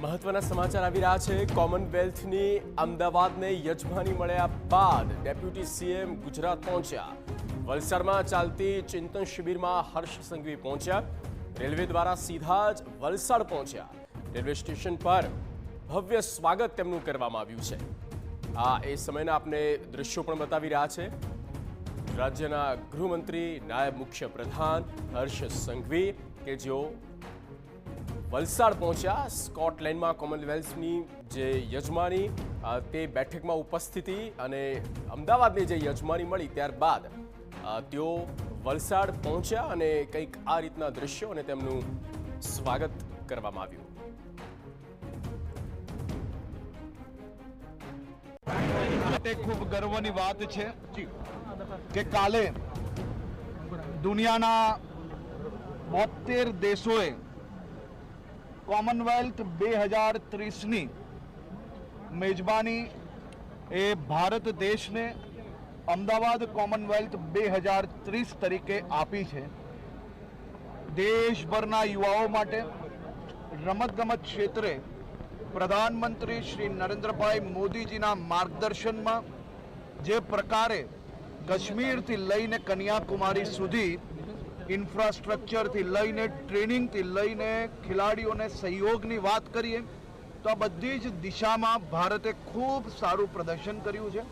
મહત્વના સમાચાર આવી રહ્યા છે। કોમનવેલ્થની અમદાવાદને યજમાની મળ્યા બાદ ડેપ્યુટી સીએમ ગુજરાત પહોંચ્યા। વલસાડમાં ચાલતી ચિંતન શિબિરમાં હર્ષ સંઘવી પહોંચ્યા। રેલવે દ્વારા સીધા જ વલસાડ પહોંચ્યા। રેલવે સ્ટેશન પર ભવ્ય સ્વાગત તેમનું કરવામાં આવ્યું છે। આ એ સમયના આપને દ્રશ્યો પણ બતાવી રહ્યા છે। રાજ્યના ગૃહમંત્રી નાયબ મુખ્ય પ્રધાન હર્ષ સંઘવી કે જેઓ વલસાડ પહોંચ્યા। સ્કોટલેન્ડમાં કોમનવેલ્થની જે યજમાની તે બેઠકમાં ઉપસ્થિતિ અને અમદાવાદની જે યજમાની મળી ત્યારબાદ તેઓ વલસાડ પહોંચ્યા અને કંઈક આ રીતના દ્રશ્યો અને તેમનું સ્વાગત કરવામાં આવ્યું। ખૂબ ગર્વની વાત છે કે કાલે દુનિયાના 72 દેશોએ કોમનવેલ્થ 2030ની મેજબાની એ ભારત દેશને અમદાવાદ કોમનવેલ્થ 2030 તરીકે આપી છે। દેશભરના યુવાઓ માટે રમતગમત ક્ષેત્રે પ્રધાનમંત્રી શ્રી નરેન્દ્રભાઈ મોદીજીના માર્ગદર્શનમાં જે પ્રકારે કાશ્મીરથી લઈને કન્યાકુમારી સુધી ઇન્ફ્રાસ્ટ્રક્ચરથી લઈને ટ્રેનિંગથી લઈને ખેલાડીઓને સહયોગની વાત કરીએ તો આ બધી જ દિશામાં ભારતે ખૂબ સારું પ્રદર્શન કર્યું છે।